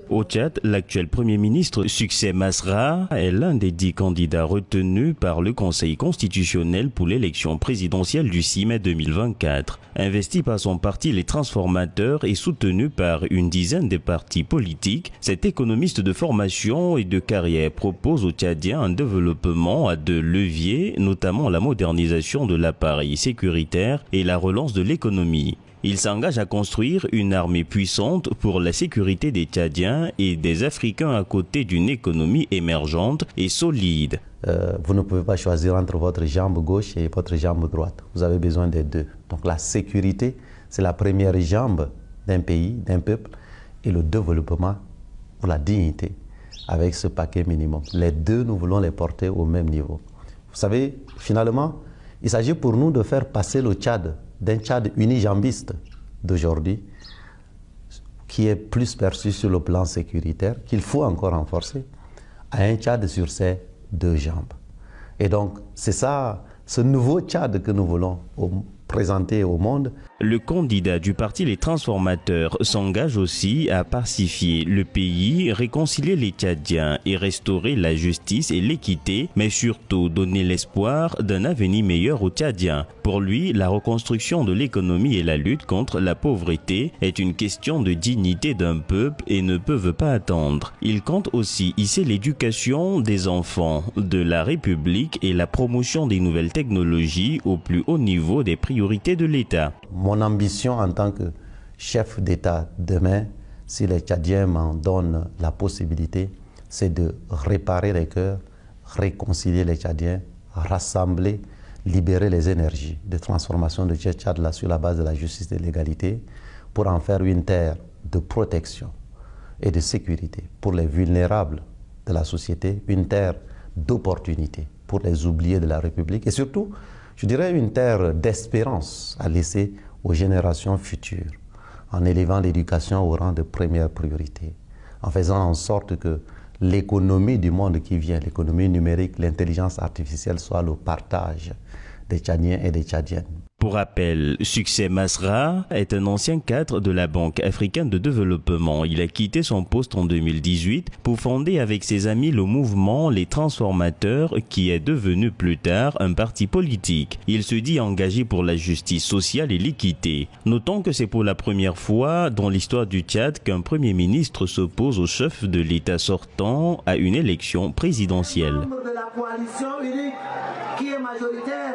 Au Tchad, l'actuel Premier ministre Succès Masra est l'un des 10 candidats retenus par le Conseil constitutionnel pour l'élection présidentielle du 6 mai 2024. Investi par son parti Les Transformateurs et soutenu par une dizaine de partis politiques, cet économiste de formation et de carrière propose aux Tchadiens un développement à 2 leviers, notamment la modernisation de l'appareil sécuritaire et la relance de l'économie. Il s'engage à construire une armée puissante pour la sécurité des Tchadiens et des Africains à côté d'une économie émergente et solide. Vous ne pouvez pas choisir entre votre jambe gauche et votre jambe droite. Vous avez besoin des deux. Donc la sécurité, c'est la première jambe d'un pays, d'un peuple, et le développement ou la dignité avec ce paquet minimum. Les deux, nous voulons les porter au même niveau. Vous savez, finalement, il s'agit pour nous de faire passer le Tchad d'un Tchad unijambiste d'aujourd'hui, qui est plus perçu sur le plan sécuritaire, qu'il faut encore renforcer, à un Tchad sur ses 2 jambes. Et donc, c'est ça, ce nouveau Tchad que nous voulons présenter au monde. Le candidat du parti Les Transformateurs s'engage aussi à pacifier le pays, réconcilier les Tchadiens et restaurer la justice et l'équité, mais surtout donner l'espoir d'un avenir meilleur aux Tchadiens. Pour lui, la reconstruction de l'économie et la lutte contre la pauvreté est une question de dignité d'un peuple et ne peuvent pas attendre. Il compte aussi hisser l'éducation des enfants de la République et la promotion des nouvelles technologies au plus haut niveau des priorités de l'État. Mon ambition en tant que chef d'État demain, si les Tchadiens m'en donnent la possibilité, c'est de réparer les cœurs, réconcilier les Tchadiens, rassembler, libérer les énergies de transformation de Tchad là sur la base de la justice et de l'égalité pour en faire une terre de protection et de sécurité pour les vulnérables de la société, une terre d'opportunité pour les oubliés de la République et surtout, je dirais une terre d'espérance à laisser aux générations futures, en élevant l'éducation au rang de première priorité, en faisant en sorte que l'économie du monde qui vient, l'économie numérique, l'intelligence artificielle soit le partage des Tchadiens et des Tchadiennes. Pour rappel, Succès Masra est un ancien cadre de la Banque africaine de développement. Il a quitté son poste en 2018 pour fonder avec ses amis le mouvement Les Transformateurs qui est devenu plus tard un parti politique. Il se dit engagé pour la justice sociale et l'équité. Notons que c'est pour la première fois dans l'histoire du Tchad qu'un premier ministre s'oppose au chef de l'État sortant à une élection présidentielle. Membre de la coalition unique qui est majoritaire